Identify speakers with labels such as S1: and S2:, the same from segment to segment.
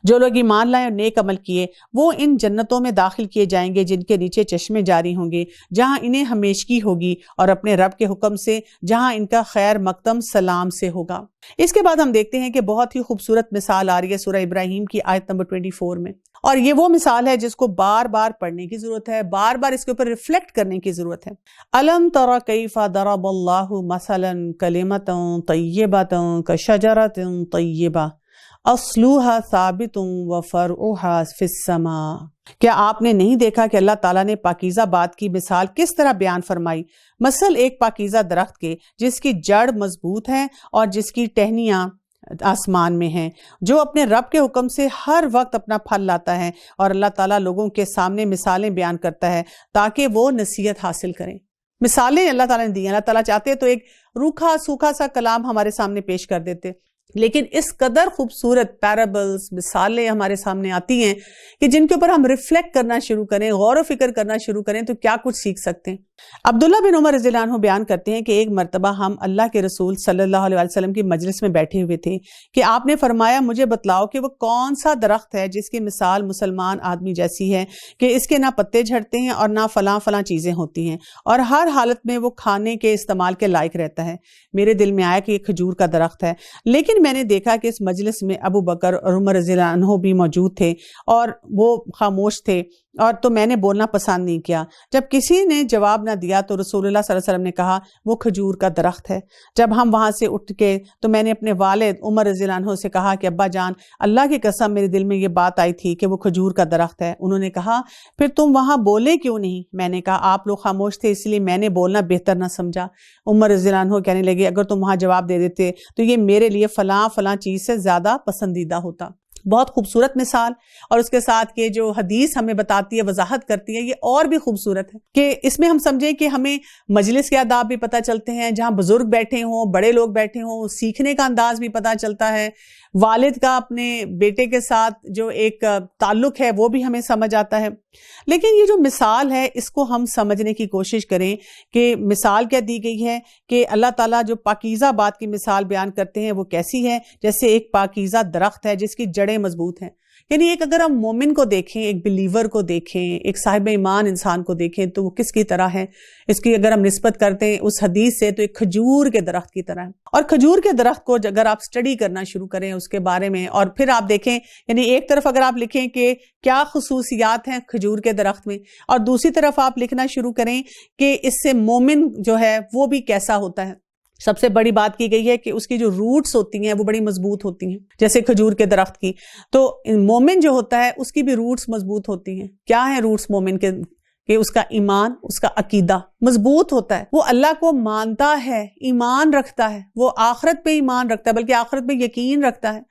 S1: جو لوگ ایمان لائے اور نیک عمل کیے وہ ان جنتوں میں داخل کیے جائیں گے جن کے نیچے چشمے جاری ہوں گے، جہاں انہیں ہمیشگی ہوگی، اور اپنے رب کے حکم سے، جہاں ان کا خیر مقدم سلام سے ہوگا۔ اس کے بعد ہم دیکھتے ہیں کہ بہت ہی خوبصورت مثال آ رہی ہے سورہ ابراہیم کی آیت نمبر 24 میں، اور یہ وہ مثال ہے جس کو بار بار پڑھنے کی ضرورت ہے، بار بار اس کے اوپر ریفلیکٹ کرنے کی ضرورت ہے۔ الم تر کیف ضرب اللہ مثلا کلمۃ طیبۃ کشجرۃ طیبہ اصلها ثابت وفرعها فی السماء۔ کیا آپ نے نہیں دیکھا کہ اللہ تعالیٰ نے پاکیزہ بات کی مثال کس طرح بیان فرمائی؟ مثل ایک پاکیزہ درخت کے جس کی جڑ مضبوط ہے اور جس کی ٹہنیاں آسمان میں ہیں، جو اپنے رب کے حکم سے ہر وقت اپنا پھل لاتا ہے، اور اللہ تعالیٰ لوگوں کے سامنے مثالیں بیان کرتا ہے تاکہ وہ نصیحت حاصل کریں۔ مثالیں اللہ تعالیٰ نے دی ہیں۔ اللہ تعالیٰ چاہتے تو ایک روکھا سوکھا سا کلام ہمارے سامنے پیش کر دیتے، لیکن اس قدر خوبصورت پیرابلز، مثالیں ہمارے سامنے آتی ہیں کہ جن کے اوپر ہم ریفلیکٹ کرنا شروع کریں، غور و فکر کرنا شروع کریں تو کیا کچھ سیکھ سکتے ہیں۔ عبداللہ بن عمر رضی اللہ عنہ بیان کرتے ہیں کہ ایک مرتبہ ہم اللہ کے رسول صلی اللہ علیہ وسلم کی مجلس میں بیٹھے ہوئے تھے کہ آپ نے فرمایا مجھے بتلاؤ کہ وہ کون سا درخت ہے جس کی مثال مسلمان آدمی جیسی ہے کہ اس کے نہ پتے جھڑتے ہیں اور نہ فلاں فلاں چیزیں ہوتی ہیں، اور ہر حالت میں وہ کھانے کے استعمال کے لائق رہتا ہے۔ میرے دل میں آیا کہ یہ کھجور کا درخت ہے، لیکن میں نے دیکھا کہ اس مجلس میں ابو بکر اور عمر رضی اللہ عنہ بھی موجود تھے اور وہ خاموش تھے، اور تو میں نے بولنا پسند نہیں کیا۔ جب کسی نے جواب نہ دیا تو رسول اللہ صلی اللہ علیہ وسلم نے کہا وہ کھجور کا درخت ہے۔ جب ہم وہاں سے اٹھ کے تو میں نے اپنے والد عمر رضی اللہ عنہ سے کہا کہ ابا جان، اللہ کی قسم میرے دل میں یہ بات آئی تھی کہ وہ کھجور کا درخت ہے۔ انہوں نے کہا پھر تم وہاں بولے کیوں نہیں؟ میں نے کہا آپ لوگ خاموش تھے اس لیے میں نے بولنا بہتر نہ سمجھا۔ عمر رضی اللہ عنہ کہنے لگے اگر تم وہاں جواب دے دیتے تو یہ میرے لیے فلاں فلاں چیز سے زیادہ پسندیدہ ہوتا۔ بہت خوبصورت مثال، اور اس کے ساتھ یہ جو حدیث ہمیں بتاتی ہے، وضاحت کرتی ہے، یہ اور بھی خوبصورت ہے کہ اس میں ہم سمجھیں کہ ہمیں مجلس کے آداب بھی پتہ چلتے ہیں، جہاں بزرگ بیٹھے ہوں، بڑے لوگ بیٹھے ہوں، سیکھنے کا انداز بھی پتہ چلتا ہے، والد کا اپنے بیٹے کے ساتھ جو ایک تعلق ہے وہ بھی ہمیں سمجھ آتا ہے۔ لیکن یہ جو مثال ہے اس کو ہم سمجھنے کی کوشش کریں کہ مثال کیا دی گئی ہے، کہ اللہ تعالیٰ جو پاکیزہ بات کی مثال بیان کرتے ہیں وہ کیسی ہے؟ جیسے ایک پاکیزہ درخت ہے جس کی جڑیں مضبوط ہیں۔ یعنی ایک اگر ہم مومن کو دیکھیں، ایک بلیور کو دیکھیں، ایک صاحب ایمان انسان کو دیکھیں تو وہ کس کی طرح ہے؟ اس کی اگر ہم نسبت کرتے ہیں اس حدیث سے تو ایک کھجور کے درخت کی طرح ہے۔ اور کھجور کے درخت کو اگر آپ سٹڈی کرنا شروع کریں اس کے بارے میں، اور پھر آپ دیکھیں، یعنی ایک طرف اگر آپ لکھیں کہ کیا خصوصیات ہیں کھجور کے درخت میں، اور دوسری طرف آپ لکھنا شروع کریں کہ اس سے مومن جو ہے وہ بھی کیسا ہوتا ہے۔ سب سے بڑی بات کی گئی ہے کہ اس کی جو روٹس ہوتی ہیں وہ بڑی مضبوط ہوتی ہیں، جیسے کھجور کے درخت کی۔ تو مومن جو ہوتا ہے اس کی بھی روٹس مضبوط ہوتی ہیں۔ کیا ہیں روٹس مومن کے؟ کہ اس کا ایمان، اس کا عقیدہ مضبوط ہوتا ہے، وہ اللہ کو مانتا ہے، ایمان رکھتا ہے، وہ آخرت پہ ایمان رکھتا ہے، بلکہ آخرت پہ یقین رکھتا ہے،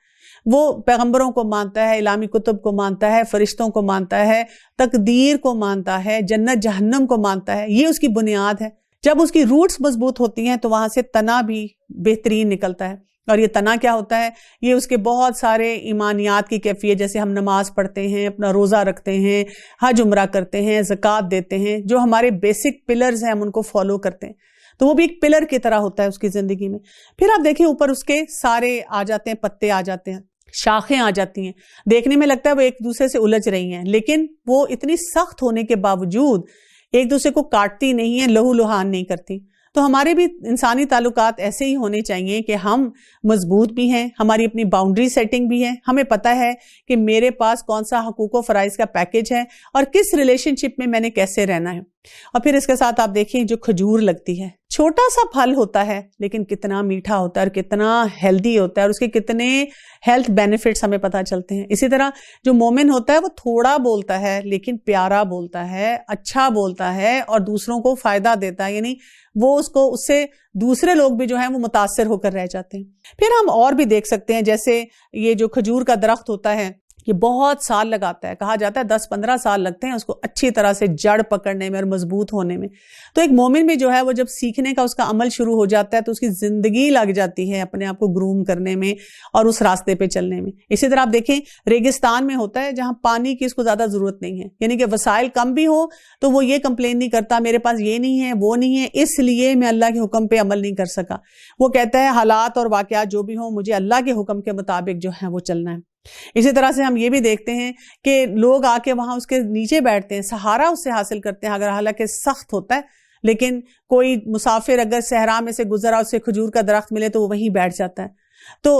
S1: وہ پیغمبروں کو مانتا ہے، الہامی کتب کو مانتا ہے، فرشتوں کو مانتا ہے، تقدیر کو مانتا ہے، جنت جہنم کو مانتا ہے۔ یہ اس کی بنیاد ہے۔ جب اس کی روٹس مضبوط ہوتی ہیں تو وہاں سے تنا بھی بہترین نکلتا ہے۔ اور یہ تنا کیا ہوتا ہے؟ یہ اس کے بہت سارے ایمانیات کی کیفیت، جیسے ہم نماز پڑھتے ہیں، اپنا روزہ رکھتے ہیں، حج عمرہ کرتے ہیں، زکوٰۃ دیتے ہیں، جو ہمارے بیسک پلرز ہیں ہم ان کو فالو کرتے ہیں، تو وہ بھی ایک پلر کی طرح ہوتا ہے اس کی زندگی میں۔ پھر آپ دیکھیں اوپر اس کے سارے آ جاتے ہیں، پتے آ جاتے ہیں، شاخیں آ جاتی ہیں، دیکھنے میں لگتا ہے وہ ایک دوسرے سے الجھ رہی ہیں، لیکن وہ اتنی سخت ہونے کے باوجود ایک دوسرے کو کاٹتی نہیں ہیں، لہو لہان نہیں کرتی۔ تو ہمارے بھی انسانی تعلقات ایسے ہی ہونے چاہیے کہ ہم مضبوط بھی ہیں، ہماری اپنی باؤنڈری سیٹنگ بھی ہے، ہمیں پتہ ہے کہ میرے پاس کون سا حقوق و فرائض کا پیکج ہے اور کس ریلیشن شپ میں نے کیسے رہنا ہے۔ اور پھر اس کے ساتھ آپ دیکھیں جو کھجور لگتی ہے، چھوٹا سا پھل ہوتا ہے لیکن کتنا میٹھا ہوتا ہے اور کتنا ہیلدی ہوتا ہے، اور اس کے کتنے ہیلتھ بینیفٹس ہمیں پتہ چلتے ہیں۔ اسی طرح جو مومن ہوتا ہے وہ تھوڑا بولتا ہے لیکن پیارا بولتا ہے، اچھا بولتا ہے اور دوسروں کو فائدہ دیتا ہے، یعنی وہ اس سے دوسرے لوگ بھی جو ہیں وہ متاثر ہو کر رہ جاتے ہیں۔ پھر ہم اور بھی دیکھ سکتے ہیں، جیسے یہ جو کھجور کا درخت ہوتا ہے یہ بہت سال لگاتا ہے، کہا جاتا ہے 10-15 سال لگتے ہیں اس کو اچھی طرح سے جڑ پکڑنے میں اور مضبوط ہونے میں۔ تو ایک مومن بھی جو ہے وہ جب سیکھنے کا اس کا عمل شروع ہو جاتا ہے تو اس کی زندگی لگ جاتی ہے اپنے آپ کو گروم کرنے میں اور اس راستے پہ چلنے میں۔ اسی طرح آپ دیکھیں ریگستان میں ہوتا ہے جہاں پانی کی اس کو زیادہ ضرورت نہیں ہے، یعنی کہ وسائل کم بھی ہو تو وہ یہ کمپلین نہیں کرتا میرے پاس یہ نہیں ہے وہ نہیں ہے اس لیے میں اللہ کے حکم پہ عمل نہیں کر سکا۔ وہ کہتا ہے حالات اور واقعات جو بھی ہوں مجھے اللہ کے حکم کے مطابق جو ہے وہ چلنا ہے۔ اسی طرح سے ہم یہ بھی دیکھتے ہیں کہ لوگ آ کے وہاں اس کے نیچے بیٹھتے ہیں، سہارا اس سے حاصل کرتے ہیں، اگر حالانکہ سخت ہوتا ہے، لیکن کوئی مسافر اگر صحرا میں سے گزرا اسے کھجور کا درخت ملے تو وہ وہیں بیٹھ جاتا ہے۔ تو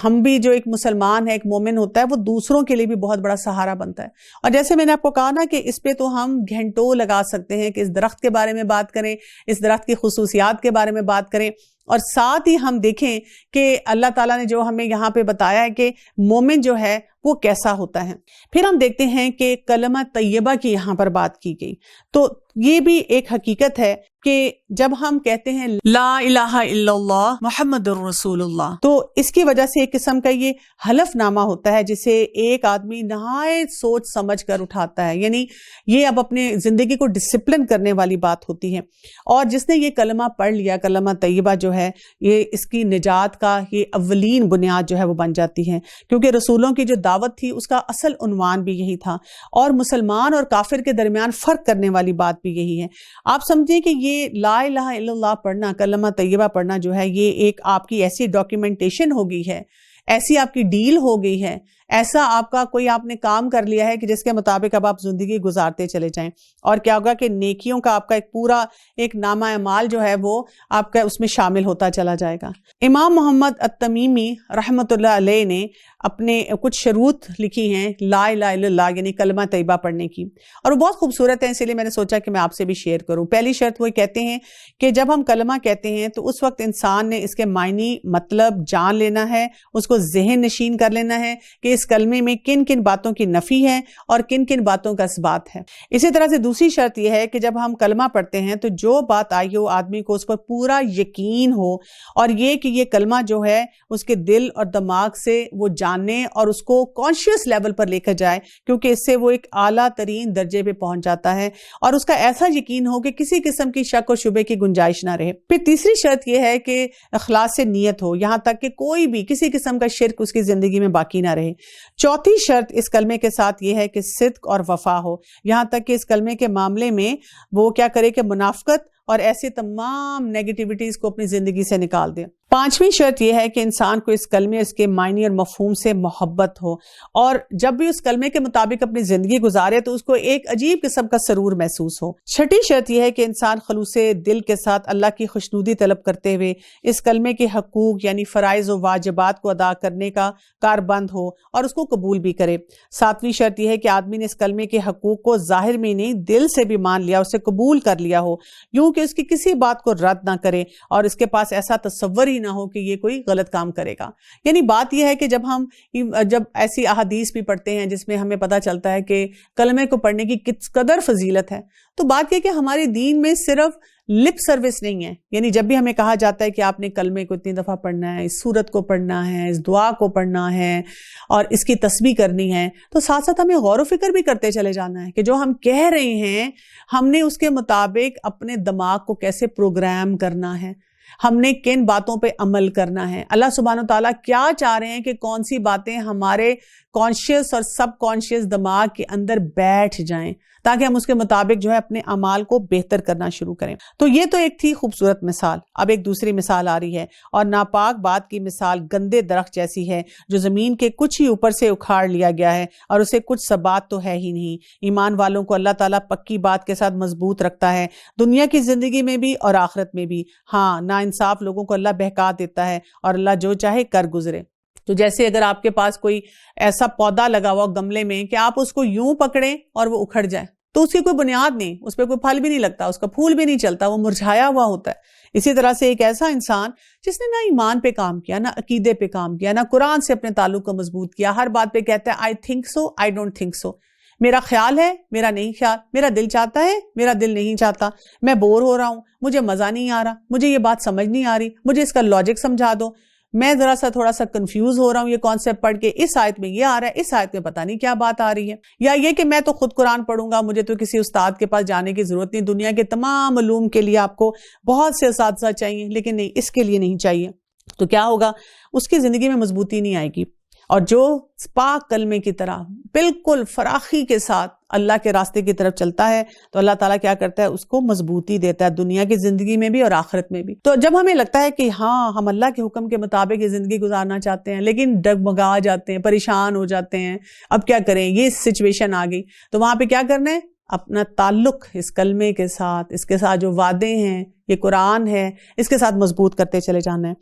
S1: ہم بھی جو ایک مسلمان ہے، ایک مومن ہوتا ہے، وہ دوسروں کے لیے بھی بہت بڑا سہارا بنتا ہے۔ اور جیسے میں نے آپ کو کہا نا کہ اس پہ تو ہم گھنٹوں لگا سکتے ہیں کہ اس درخت کے بارے میں بات کریں، اس درخت کی خصوصیات کے بارے میں بات کریں، اور ساتھ ہی ہم دیکھیں کہ اللہ تعالیٰ نے جو ہمیں یہاں پہ بتایا ہے کہ مومن جو ہے وہ کیسا ہوتا ہے۔ پھر ہم دیکھتے ہیں کہ کلمہ طیبہ کی یہاں پر بات کی گئی، تو یہ بھی ایک حقیقت ہے کہ جب ہم کہتے ہیں لا الہ الا اللہ محمد الرسول اللہ، تو اس کی وجہ سے ایک قسم کا یہ حلف نامہ ہوتا ہے جسے ایک آدمی نہایت سوچ سمجھ کر اٹھاتا ہے، یعنی یہ اب اپنے زندگی کو ڈسپلن کرنے والی بات ہوتی ہے۔ اور جس نے یہ کلمہ پڑھ لیا، کلمہ طیبہ جو ہے، یہ اس کی نجات کا یہ اولین بنیاد جو ہے وہ بن جاتی ہے، کیونکہ رسولوں کی جو دعوت تھی اس کا اصل عنوان بھی یہی تھا، اور مسلمان اور کافر کے درمیان فرق کرنے والی بات بھی یہی ہے۔ آپ سمجھیں کہ یہ لا الہ الا اللہ پڑھنا، کلمہ طیبہ پڑھنا جو ہے، یہ ایک آپ کی ایسی ڈاکیومنٹیشن ہو گئی ہے، ایسی آپ کی ڈیل ہو گئی ہے، ایسا آپ کا کوئی آپ نے کام کر لیا ہے کہ جس کے مطابق اب آپ زندگی گزارتے چلے جائیں، اور کیا ہوگا کہ نیکیوں کا آپ کا ایک پورا ایک نامہ اعمال جو ہے وہ آپ کا اس میں شامل ہوتا چلا جائے گا۔ امام محمد التمیمی رحمۃ اللہ علیہ نے اپنے کچھ شروط لکھی ہیں لا الہ الا اللہ یعنی کلمہ طیبہ پڑھنے کی، اور وہ بہت خوبصورت ہیں، اسی لیے میں نے سوچا کہ میں آپ سے بھی شیئر کروں۔ پہلی شرط وہ کہتے ہیں کہ جب ہم کلمہ کہتے ہیں تو اس وقت انسان نے اس کے معنی مطلب جان لینا ہے، اس کو ذہن نشین کر لینا ہے کہ اس کلمے میں کن کن باتوں کی نفی ہے اور کن کن باتوں کا اثبات ہے۔ اسی طرح سے دوسری شرط یہ ہے کہ جب ہم کلمہ پڑھتے ہیں تو جو بات آئی ہو آدمی کو اس پر پورا یقین ہو، اور یہ کہ یہ کلمہ جو ہے اس کے دل اور دماغ سے وہ جاننے اور اس کو کانشیس لیول پر لے کر جائے، کیونکہ اس سے وہ ایک اعلیٰ ترین درجے پہ پہنچ جاتا ہے، اور اس کا ایسا یقین ہو کہ کسی قسم کی شک و شبے کی گنجائش نہ رہے۔ پھر تیسری شرط یہ ہے کہ اخلاص سے نیت ہو، یہاں تک کہ کوئی بھی کسی قسم کا شرک اس کی زندگی میں باقی نہ رہے۔ چوتھی شرط اس کلمے کے ساتھ یہ ہے کہ صدق اور وفا ہو، یہاں تک کہ اس کلمے کے معاملے میں وہ کیا کرے کہ منافقت اور ایسے تمام نیگیٹیوٹیز کو اپنی زندگی سے نکال دے۔ پانچویں شرط یہ ہے کہ انسان کو اس کلمے اس کے معنی اور مفہوم سے محبت ہو، اور جب بھی اس کلمے کے مطابق اپنی زندگی گزارے تو اس کو ایک عجیب قسم کا سرور محسوس ہو۔ چھٹی شرط یہ ہے کہ انسان خلوص دل کے ساتھ اللہ کی خوشنودی طلب کرتے ہوئے اس کلمے کے حقوق یعنی فرائض و واجبات کو ادا کرنے کا کاربند ہو اور اس کو قبول بھی کرے۔ ساتویں شرط یہ ہے کہ آدمی نے اس کلمے کے حقوق کو ظاہر میں نہیں دل سے بھی مان لیا، اسے قبول کر لیا ہو، یوں کہ اس کی کسی بات کو رد نہ کرے اور اس کے پاس ایسا تصور ہی نہ ہو کہ یہ کوئی غلط کام کرے گا۔ یعنی بات یہ ہے کہ جب ایسی احادیث بھی پڑھتے ہیں جس میں ہمیں پتہ چلتا ہے کہ کلمے کو پڑھنے کی کس قدر فضیلت ہے، تو بات یہ کہ ہمارے دین میں صرف لپ سروس نہیں ہے، یعنی جب بھی ہمیں کہا جاتا ہے کہ آپ نے کلمے کو اتنی دفعہ پڑھنا ہے، اس سورت کو پڑھنا ہے، اس دعا کو پڑھنا ہے اور اس کی تسبیح کرنی ہے، تو ساتھ ساتھ ہمیں غور و فکر بھی کرتے چلے جانا ہے کہ جو ہم کہہ رہے ہیں ہم نے اس کے مطابق اپنے دماغ کو کیسے پروگرام کرنا ہے، ہم نے کن باتوں پہ عمل کرنا ہے، اللہ سبحانہ وتعالیٰ کیا چاہ رہے ہیں کہ کون سی باتیں ہمارے کانشیس اور سب کانشیس دماغ کے اندر بیٹھ جائیں تاکہ ہم اس کے مطابق جو ہے اپنے اعمال کو بہتر کرنا شروع کریں۔ تو یہ تو ایک تھی خوبصورت مثال، اب ایک دوسری مثال آ رہی ہے، اور ناپاک بات کی مثال گندے درخت جیسی ہے جو زمین کے کچھ ہی اوپر سے اکھاڑ لیا گیا ہے اور اسے کچھ ثبات تو ہے ہی نہیں۔ ایمان والوں کو اللہ تعالیٰ پکی بات کے ساتھ مضبوط رکھتا ہے، دنیا کی زندگی میں بھی اور آخرت میں بھی۔ ہاں، ناانصاف لوگوں کو اللہ بہکا دیتا ہے اور اللہ جو چاہے کر گزرے۔ تو جیسے اگر آپ کے پاس کوئی ایسا پودا لگا ہوا گملے میں کہ آپ اس کو یوں پکڑیں اور وہ اکھڑ جائے تو اس کی کوئی بنیاد نہیں، اس پہ کوئی پھل بھی نہیں لگتا، اس کا پھول بھی نہیں چلتا، وہ مرجھایا ہوا ہوتا ہے۔ اسی طرح سے ایک ایسا انسان جس نے نہ ایمان پہ کام کیا، نہ عقیدے پہ کام کیا، نہ قرآن سے اپنے تعلق کو مضبوط کیا، ہر بات پہ کہتا ہے I think so, I don't think so، میرا خیال ہے، میرا نہیں خیال، میرا دل چاہتا ہے، میرا دل نہیں چاہتا، میں بور ہو رہا ہوں، مجھے مزہ نہیں آ رہا، مجھے یہ بات سمجھ نہیں آ رہی، مجھے اس کا لاجک سمجھا دو، میں ذرا سا تھوڑا سا کنفیوز ہو رہا ہوں، یہ کانسیپٹ پڑھ کے اس آیت میں یہ آ رہا ہے، اس آیت میں پتہ نہیں کیا بات آ رہی ہے، یا یہ کہ میں تو خود قرآن پڑھوں گا، مجھے تو کسی استاد کے پاس جانے کی ضرورت نہیں، دنیا کے تمام علوم کے لیے آپ کو بہت سے اساتذہ چاہیے لیکن نہیں، اس کے لیے نہیں چاہیے۔ تو کیا ہوگا؟ اس کی زندگی میں مضبوطی نہیں آئے گی، اور جو پاک کلمے کی طرح بالکل فراخی کے ساتھ اللہ کے راستے کی طرف چلتا ہے تو اللہ تعالیٰ کیا کرتا ہے، اس کو مضبوطی دیتا ہے دنیا کی زندگی میں بھی اور آخرت میں بھی۔ تو جب ہمیں لگتا ہے کہ ہاں ہم اللہ کے حکم کے مطابق یہ زندگی گزارنا چاہتے ہیں لیکن ڈگمگا جاتے ہیں، پریشان ہو جاتے ہیں، اب کیا کریں، یہ سچویشن آ گئی، تو وہاں پہ کیا کرنا ہے، اپنا تعلق اس کلمے کے ساتھ، اس کے ساتھ جو وعدے ہیں، یہ قرآن ہے، اس کے ساتھ مضبوط کرتے چلے جانا ہے۔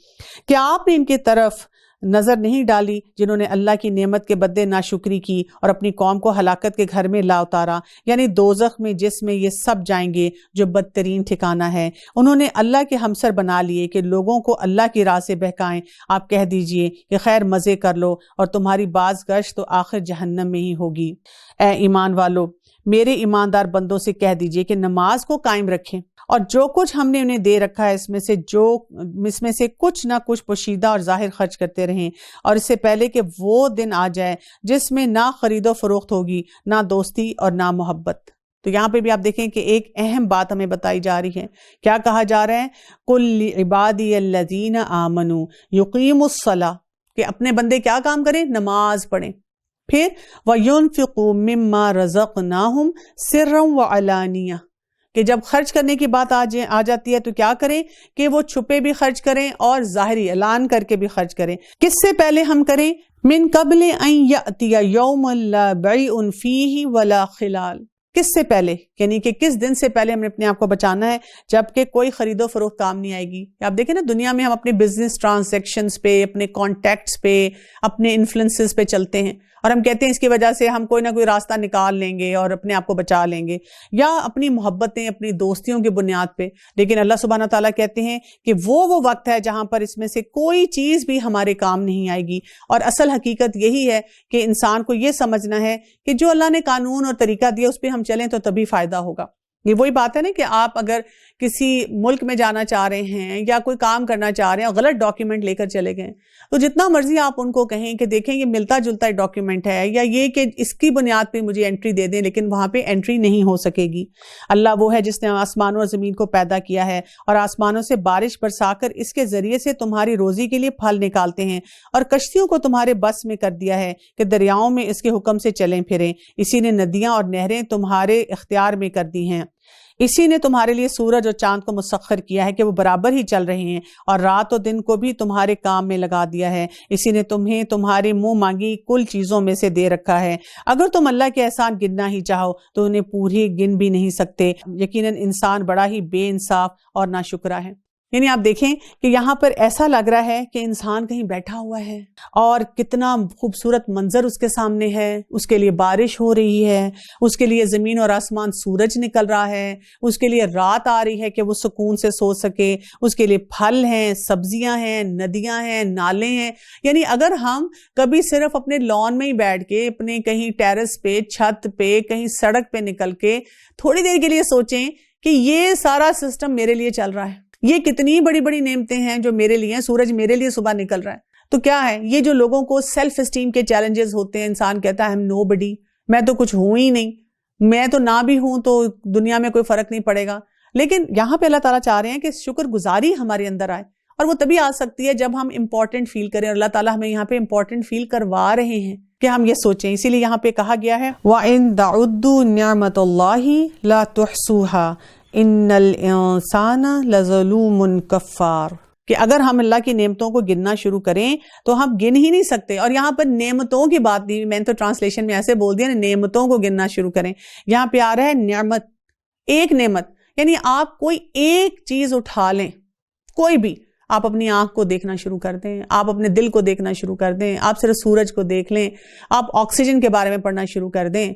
S1: کیا آپ نے ان کی طرف نظر نہیں ڈالی جنہوں نے اللہ کی نعمت کے بدلے ناشکری کی اور اپنی قوم کو ہلاکت کے گھر میں لا اتارا، یعنی دوزخ میں جس میں یہ سب جائیں گے جو بدترین ٹھکانہ ہے۔ انہوں نے اللہ کے ہمسر بنا لیے کہ لوگوں کو اللہ کی راہ سے بہکائیں۔ آپ کہہ دیجئے کہ خیر مزے کر لو اور تمہاری باز گشت تو آخر جہنم میں ہی ہوگی۔ اے ایمان والو، میرے ایماندار بندوں سے کہہ دیجئے کہ نماز کو قائم رکھیں اور جو کچھ ہم نے انہیں دے رکھا ہے اس میں سے کچھ نہ کچھ پوشیدہ اور ظاہر خرچ کرتے رہیں، اور اس سے پہلے کہ وہ دن آ جائے جس میں نہ خرید و فروخت ہوگی، نہ دوستی اور نہ محبت۔ تو یہاں پہ بھی آپ دیکھیں کہ ایک اہم بات ہمیں بتائی جا رہی ہے۔ کیا کہا جا رہا ہے؟ قُلْ لِعِبَادِيَ الَّذِينَ آمَنُوا يُقِيمُوا الصَّلَاةَ، کہ اپنے بندے کیا کام کریں؟ نماز پڑھیں۔ پھر وَيُنْفِقُوا مِمَّا رَزَقْنَاهُمْ سِرًّا وَعَلَانِيَةً، کہ جب خرچ کرنے کی بات آ جاتی ہے تو کیا کریں کہ وہ چھپے بھی خرچ کریں اور ظاہری اعلان کر کے بھی خرچ کریں۔ کس سے پہلے ہم کریں؟ من قبل ان یأتی یوم لا بیع فیہ ولا خلال، کس سے پہلے، یعنی کہ کس دن سے پہلے ہم نے اپنے آپ کو بچانا ہے جبکہ کوئی خرید و فروخت کام نہیں آئے گی۔ آپ دیکھیں نا، دنیا میں ہم اپنے بزنس ٹرانزیکشنز پہ، اپنے کانٹیکٹس پہ، اپنے انفلوئنسز پہ چلتے ہیں اور ہم کہتے ہیں اس کی وجہ سے ہم کوئی نہ کوئی راستہ نکال لیں گے اور اپنے آپ کو بچا لیں گے، یا اپنی محبتیں، اپنی دوستیوں کی بنیاد پہ۔ لیکن اللہ سبحانہ تعالیٰ کہتے ہیں کہ وہ وقت ہے جہاں پر اس میں سے کوئی چیز بھی ہمارے کام نہیں آئے گی، اور اصل حقیقت یہی ہے کہ انسان کو یہ سمجھنا ہے کہ جو اللہ نے قانون اور طریقہ دیا اس پہ ہم چلیں تو تبھی فائدہ ہوگا۔ یہ وہی بات ہے نا کہ آپ اگر کسی ملک میں جانا چاہ رہے ہیں یا کوئی کام کرنا چاہ رہے ہیں اور غلط ڈاکیومنٹ لے کر چلے گئے تو جتنا مرضی آپ ان کو کہیں کہ دیکھیں یہ ملتا جلتا ڈاکیومنٹ ہے، یا یہ کہ اس کی بنیاد پہ مجھے انٹری دے دیں، لیکن وہاں پہ انٹری نہیں ہو سکے گی۔ اللہ وہ ہے جس نے آسمانوں اور زمین کو پیدا کیا ہے اور آسمانوں سے بارش برسا کر اس کے ذریعے سے تمہاری روزی کے لیے پھل نکالتے ہیں، اور کشتیوں کو تمہارے بس میں کر دیا ہے کہ دریاؤں میں اس کے حکم سے چلیں پھریں۔ اسی نے ندیاں اور نہریں تمہارے اختیار میں کر دی ہیں۔ اسی نے تمہارے لیے سورج اور چاند کو مسخر کیا ہے کہ وہ برابر ہی چل رہے ہیں، اور رات و دن کو بھی تمہارے کام میں لگا دیا ہے۔ اسی نے تمہیں تمہاری منہ مانگی کل چیزوں میں سے دے رکھا ہے۔ اگر تم اللہ کے احسان گننا ہی چاہو تو انہیں پوری گن بھی نہیں سکتے۔ یقیناً انسان بڑا ہی بے انصاف اور ناشکرا ہے۔ یعنی آپ دیکھیں کہ یہاں پر ایسا لگ رہا ہے کہ انسان کہیں بیٹھا ہوا ہے اور کتنا خوبصورت منظر اس کے سامنے ہے، اس کے لیے بارش ہو رہی ہے، اس کے لیے زمین اور آسمان سورج نکل رہا ہے، اس کے لیے رات آ رہی ہے کہ وہ سکون سے سو سکے، اس کے لیے پھل ہیں، سبزیاں ہیں، ندیاں ہیں، نالے ہیں۔ یعنی اگر ہم کبھی صرف اپنے لان میں ہی بیٹھ کے، اپنے کہیں ٹیرس پہ، چھت پہ، کہیں سڑک پہ نکل کے تھوڑی دیر کے لیے سوچیں کہ یہ سارا سسٹم میرے لیے چل رہا ہے، یہ کتنی بڑی بڑی نعمتیں ہیں جو میرے لیے ہیں، سورج میرے لیے صبح نکل رہا ہے، تو کیا ہے یہ جو لوگوں کو سیلف اسٹیم کے چیلنجز ہوتے ہیں، انسان کہتا ہے نو بڈی، میں تو کچھ ہوں ہی نہیں، میں تو نہ بھی ہوں تو دنیا میں کوئی فرق نہیں پڑے گا۔ لیکن یہاں پہ اللہ تعالیٰ چاہ رہے ہیں کہ شکر گزاری ہمارے اندر آئے، اور وہ تبھی آ سکتی ہے جب ہم امپورٹنٹ فیل کریں، اور اللہ تعالیٰ ہمیں یہاں پہ امپورٹنٹ فیل کروا رہے ہیں کہ ہم یہ سوچیں۔ اسی لیے یہاں پہ کہا گیا ہے وَإِن تَعُدُّوا نِعْمَةَ اللَّهِ لَا تُحْصُوهَا ان الانسان لظلوم کفار، کہ اگر ہم اللہ کی نعمتوں کو گننا شروع کریں تو ہم گن ہی نہیں سکتے۔ اور یہاں پر نعمتوں کی بات نہیں، میں نے تو ٹرانسلیشن میں ایسے بول دیا، نعمتوں کو گننا شروع کریں، یہاں پہ آ رہا ہے نعمت، ایک نعمت، یعنی آپ کوئی ایک چیز اٹھا لیں، کوئی بھی، آپ اپنی آنکھ کو دیکھنا شروع کر دیں، آپ اپنے دل کو دیکھنا شروع کر دیں، آپ صرف سورج کو دیکھ لیں، آپ آکسیجن کے بارے میں پڑھنا شروع کر دیں،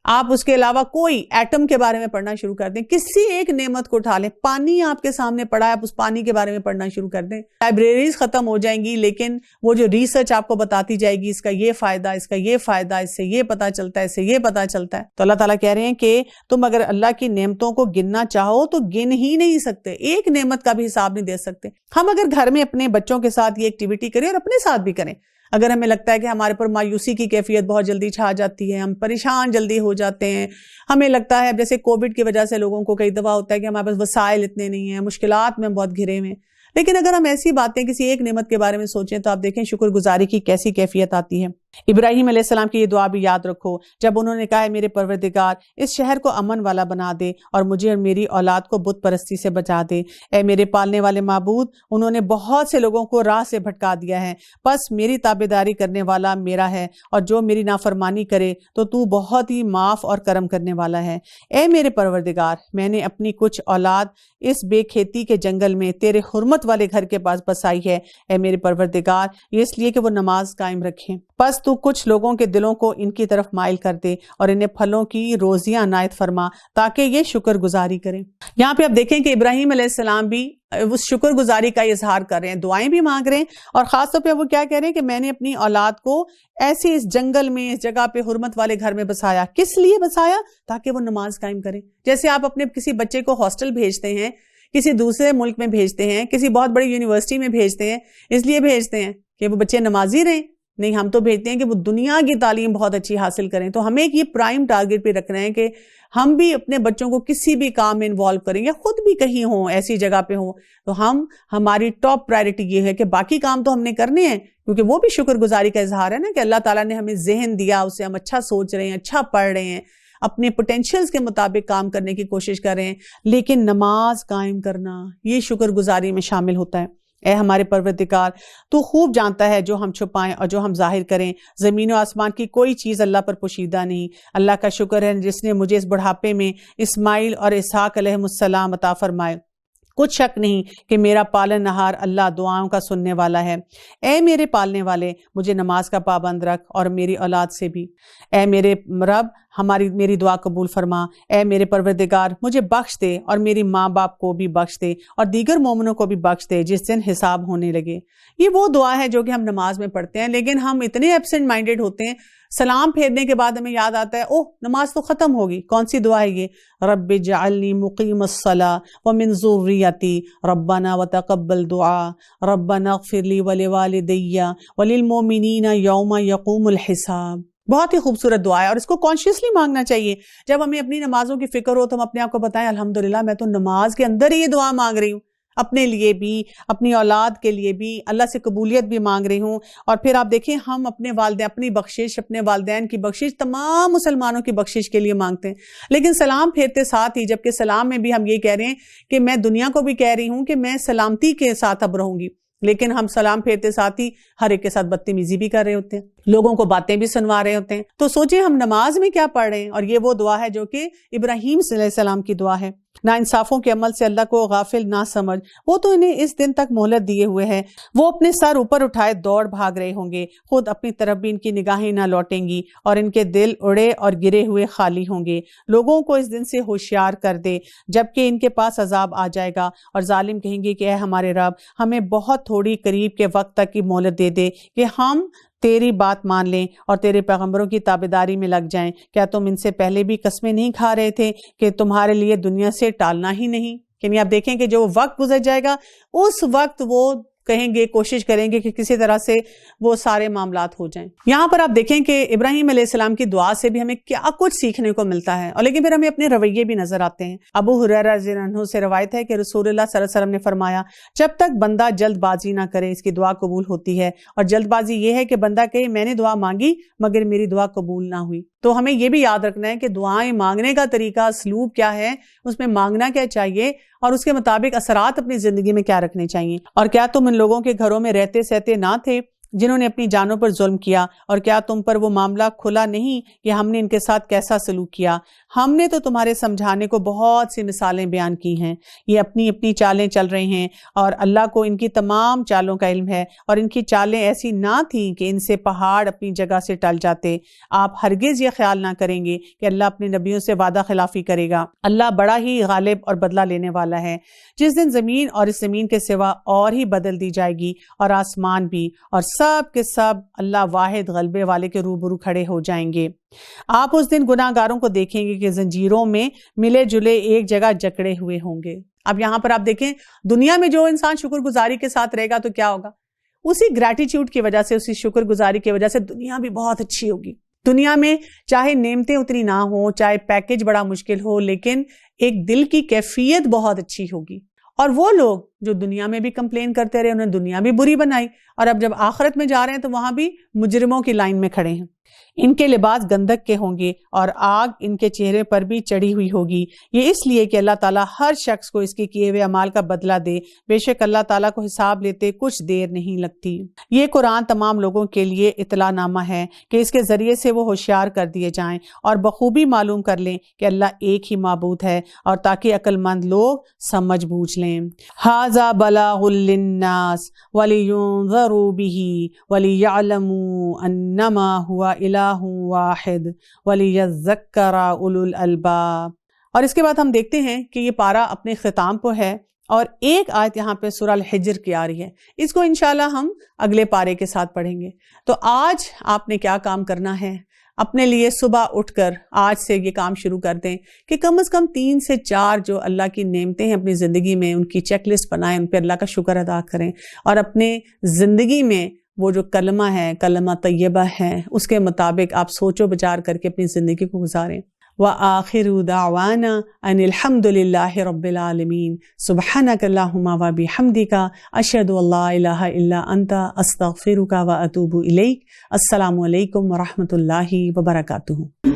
S1: آپ اس کے علاوہ کوئی ایٹم کے بارے میں پڑھنا شروع کر دیں، کسی ایک نعمت کو اٹھا لیں، پانی آپ کے سامنے پڑا ہے، آپ اس پانی کے بارے میں پڑھنا شروع کر دیں۔ لائبریریز ختم ہو جائیں گی لیکن وہ جو ریسرچ آپ کو بتاتی جائے گی، اس کا یہ فائدہ، اس کا یہ فائدہ، اس سے یہ پتا چلتا ہے، اس سے یہ پتا چلتا ہے۔ تو اللہ تعالیٰ کہہ رہے ہیں کہ تم اگر اللہ کی نعمتوں کو گننا چاہو تو گن ہی نہیں سکتے، ایک نعمت کا بھی حساب نہیں دے سکتے۔ ہم اگر گھر میں اپنے بچوں کے ساتھ یہ ایکٹیویٹی کریں اور اپنے ساتھ بھی کریں، اگر ہمیں لگتا ہے کہ ہمارے پر مایوسی کی کیفیت بہت جلدی چھا جاتی ہے، ہم پریشان جلدی ہو جاتے ہیں، ہمیں لگتا ہے جیسے کووڈ کی وجہ سے لوگوں کو کئی دفعہ ہوتا ہے کہ ہمارے پاس وسائل اتنے نہیں ہیں، مشکلات میں بہت گھرے ہوئے ہیں، لیکن اگر ہم ایسی باتیں کسی ایک نعمت کے بارے میں سوچیں تو آپ دیکھیں شکر گزاری کی کیسی کیفیت آتی ہے۔ ابراہیم علیہ السلام کی یہ دعا بھی یاد رکھو جب انہوں نے کہا ہے میرے پروردگار اس شہر کو امن والا بنا دے اور مجھے اور میری اولاد کو بت پرستی سے بچا دے۔ اے میرے پالنے والے معبود، انہوں نے بہت سے لوگوں کو راہ سے بھٹکا دیا ہے، بس میری تابعداری کرنے والا میرا ہے، اور جو میری نافرمانی کرے تو تو بہت ہی معاف اور کرم کرنے والا ہے۔ اے میرے پروردگار، میں نے اپنی کچھ اولاد اس بے کھیتی کے جنگل میں تیرے حرمت والے گھر کے پاس بسائی ہے۔ اے میرے پروردگار، یہ اس لیے کہ وہ نماز قائم رکھیں، بس تو کچھ لوگوں کے دلوں کو ان کی طرف مائل کر دے اور انہیں پھلوں کی روزیاں عنایت فرما تاکہ یہ شکر گزاری کریں۔ یہاں پہ آپ دیکھیں کہ ابراہیم علیہ السلام بھی اس شکر گزاری کا اظہار کر رہے ہیں، دعائیں بھی مانگ رہے ہیں، اور خاص طور پہ وہ کیا کہہ رہے ہیں کہ میں نے اپنی اولاد کو ایسے اس جنگل میں، اس جگہ پہ حرمت والے گھر میں بسایا۔ کس لیے بسایا؟ تاکہ وہ نماز قائم کریں۔ جیسے آپ اپنے کسی بچے کو ہاسٹل بھیجتے ہیں، کسی دوسرے ملک میں بھیجتے ہیں، کسی بہت بڑی یونیورسٹی میں بھیجتے ہیں، اس لیے بھیجتے ہیں کہ وہ بچے نمازی رہیں؟ نہیں، ہم تو بھیجتے ہیں کہ وہ دنیا کی تعلیم بہت اچھی حاصل کریں۔ تو ہمیں یہ پرائم ٹارگٹ پہ رکھنا ہے کہ ہم بھی اپنے بچوں کو کسی بھی کام میں انوالو کریں یا خود بھی کہیں ہوں، ایسی جگہ پہ ہوں، تو ہماری ٹاپ پرائرٹی یہ ہے کہ باقی کام تو ہم نے کرنے ہیں، کیونکہ وہ بھی شکر گزاری کا اظہار ہے نا کہ اللہ تعالیٰ نے ہمیں ذہن دیا، اسے ہم اچھا سوچ رہے ہیں، اچھا پڑھ رہے ہیں، اپنے پوٹینشیلز کے مطابق کام کرنے کی کوشش کر رہے ہیں، لیکن نماز قائم کرنا یہ شکر گزاری میں شامل ہوتا ہے۔ اے ہمارے پروردگار، تو خوب جانتا ہے جو ہم چھپائیں اور جو ہم ظاہر کریں، زمین و آسمان کی کوئی چیز اللہ پر پوشیدہ نہیں۔ اللہ کا شکر ہے جس نے مجھے اس بڑھاپے میں اسماعیل اور اسحاق علیہ السلام عطا فرمائے۔ کچھ شک نہیں کہ میرا پالن نہار اللہ دعاؤں کا سننے والا ہے۔ اے میرے پالنے والے، مجھے نماز کا پابند رکھ اور میری اولاد سے بھی۔ اے میرے رب، میری دعا قبول فرما۔ اے میرے پروردگار، مجھے بخش دے اور میری ماں باپ کو بھی بخش دے اور دیگر مومنوں کو بھی بخش دے جس دن حساب ہونے لگے۔ یہ وہ دعا ہے جو کہ ہم نماز میں پڑھتے ہیں، لیکن ہم اتنے ایبسنٹ مائنڈیڈ ہوتے ہیں، سلام پھیرنے کے بعد ہمیں یاد آتا ہے اوہ نماز تو ختم ہوگی۔ کون سی دعا ہے یہ؟ رب اجعلنی مقیم الصلاۃ ومن ذریتی ربنا وتقبل دعا ربنا اغفر لی ولوالدی وللمؤمنین یوم یقوم الحساب۔ بہت ہی خوبصورت دعا ہے اور اس کو کانشیسلی مانگنا چاہیے۔ جب ہمیں اپنی نمازوں کی فکر ہو تو ہم اپنے آپ کو بتائیں الحمدللہ میں تو نماز کے اندر ہی یہ دعا مانگ رہی ہوں، اپنے لیے بھی، اپنی اولاد کے لیے بھی، اللہ سے قبولیت بھی مانگ رہی ہوں۔ اور پھر آپ دیکھیں ہم اپنے والدین، اپنی بخشش، اپنے والدین کی بخشش، تمام مسلمانوں کی بخشش کے لیے مانگتے ہیں، لیکن سلام پھیرتے ساتھ ہی، جبکہ سلام میں بھی ہم یہ کہہ رہے ہیں کہ میں دنیا کو بھی کہہ رہی ہوں کہ میں سلامتی کے ساتھ اب رہوں گی، لیکن ہم سلام پھیرتے ساتھ ہی ہر ایک کے ساتھ بدتمیزی بھی کر رہے ہوتے ہیں، لوگوں کو باتیں بھی سنوا رہے ہوتے ہیں۔ تو سوچیں ہم نماز میں کیا پڑھ رہے ہیں، اور یہ وہ دعا ہے جو کہ ابراہیم علیہ السلام کی دعا ہے۔ ناانصافوں کے عمل سے اللہ کو غافل نہ سمجھ، وہ تو انہیں اس دن تک مہلت دیے ہوئے ہیں، وہ اپنے سر اوپر اٹھائے دوڑ بھاگ رہے ہوں گے، خود اپنی طرف بھی ان کی نگاہیں نہ لوٹیں گی اور ان کے دل اڑے اور گرے ہوئے خالی ہوں گے۔ لوگوں کو اس دن سے ہوشیار کر دے جبکہ ان کے پاس عذاب آ جائے گا، اور ظالم کہیں گے کہ اے ہمارے رب، ہمیں بہت تھوڑی قریب کے وقت تک کی مہلت دے دے کہ ہم تیری بات مان لیں اور تیرے پیغمبروں کی تابعداری میں لگ جائیں۔ کیا تم ان سے پہلے بھی قسمیں نہیں کھا رہے تھے کہ تمہارے لیے دنیا سے ٹالنا ہی نہیں؟ یعنی آپ دیکھیں کہ جو وقت گزر جائے گا اس وقت وہ کہیں گے، کوشش کریں گے کہ کسی طرح سے وہ سارے معاملات ہو جائیں۔ یہاں پر آپ دیکھیں کہ ابراہیم علیہ السلام کی دعا سے بھی ہمیں کیا کچھ سیکھنے کو ملتا ہے، اور لیکن پھر ہمیں اپنے رویے بھی نظر آتے ہیں۔ ابو ہریرہ رضی اللہ عنہ سے روایت ہے کہ رسول اللہ صلی اللہ علیہ وسلم نے فرمایا جب تک بندہ جلد بازی نہ کرے اس کی دعا قبول ہوتی ہے، اور جلد بازی یہ ہے کہ بندہ کہے میں نے دعا مانگی مگر میری دعا قبول نہ ہوئی۔ تو ہمیں یہ بھی یاد رکھنا ہے کہ دعائیں مانگنے کا طریقہ، اسلوب کیا ہے، اس میں مانگنا کیا چاہیے، اور اس کے مطابق اثرات اپنی زندگی میں کیا رکھنے چاہیے۔ اور کیا تم ان لوگوں کے گھروں میں رہتے سہتے نہ تھے جنہوں نے اپنی جانوں پر ظلم کیا، اور کیا تم پر وہ معاملہ کھلا نہیں کہ ہم نے ان کے ساتھ کیسا سلوک کیا؟ ہم نے تو تمہارے سمجھانے کو بہت سی مثالیں بیان کی ہیں۔ یہ اپنی اپنی چالیں چل رہے ہیں اور اللہ کو ان کی تمام چالوں کا علم ہے، اور ان کی چالیں ایسی نہ تھیں کہ ان سے پہاڑ اپنی جگہ سے ٹل جاتے۔ آپ ہرگز یہ خیال نہ کریں گے کہ اللہ اپنے نبیوں سے وعدہ خلافی کرے گا۔ اللہ بڑا ہی غالب اور بدلہ لینے والا ہے۔ جس دن زمین اور اس زمین کے سوا اور ہی بدل دی جائے گی اور آسمان بھی، اور سب کے سب اللہ واحد غلبے والے کے روبرو کھڑے ہو جائیں گے۔ آپ اس دن گناہ گاروں کو دیکھیں گے کہ زنجیروں میں ملے جلے ایک جگہ جکڑے ہوئے ہوں گے۔ اب یہاں پر آپ دیکھیں دنیا میں جو انسان شکر گزاری کے ساتھ رہے گا تو کیا ہوگا؟ اسی گریٹیٹیوڈ کی وجہ سے، اسی شکر گزاری کی وجہ سے دنیا بھی بہت اچھی ہوگی۔ دنیا میں چاہے نعمتیں اتنی نہ ہوں، چاہے پیکج بڑا مشکل ہو، لیکن ایک دل کی کیفیت بہت اچھی ہوگی، اور وہ لوگ جو دنیا میں بھی کمپلین کرتے رہے، انہیں دنیا بھی بری بنائی، اور اب جب آخرت میں جا رہے ہیں تو وہاں بھی مجرموں کی لائن میں کھڑے ہیں۔ ان کے لباس گندک کے ہوں گے اور آگ ان کے چہرے پر بھی چڑھی ہوئی ہوگی، یہ اس لیے کہ اللہ تعالیٰ ہر شخص کو اس کے کیے ہوئے اعمال کا بدلہ دے، بے شک اللہ تعالیٰ کو حساب لیتے کچھ دیر نہیں لگتی۔ یہ قرآن تمام لوگوں کے لیے اطلاع نامہ ہے کہ اس کے ذریعے سے وہ ہوشیار کر دیے جائیں اور بخوبی معلوم کر لیں کہ اللہ ایک ہی معبود ہے، اور تاکہ عقل مند لوگ سمجھ بوجھ لیں۔ ھذا بلاغ للناس ولینذروا بہ ولیعلموا انما هو الہ واحد ولیذکر اولو الالباب۔ اور اس کے بعد ہم دیکھتے ہیں کہ یہ پارہ اپنے اختتام کو ہے، اور ایک آیت یہاں پہ سورہ الحجر کی آ رہی ہے، اس کو انشاءاللہ ہم اگلے پارے کے ساتھ پڑھیں گے۔ تو آج آپ نے کیا کام کرنا ہے؟ اپنے لیے صبح اٹھ کر آج سے یہ کام شروع کر دیں کہ کم از کم 3 سے 4 جو اللہ کی نعمتیں ہیں اپنی زندگی میں، ان کی چیک لسٹ بنائیں، ان پہ اللہ کا شکر ادا کریں، اور اپنے زندگی میں وہ جو کلمہ ہے، کلمہ طیبہ ہے، اس کے مطابق آپ سوچ و بچار کر کے اپنی زندگی کو گزاریں۔ وآخر دعوانا ان الحمد للہ رب العالمین، سبحانک اللہم وبحمدک، اشہد ان لا الہ الا انت، استغفرک واتوب الیک۔ السلام علیکم ورحمۃ اللہ وبرکاتہ۔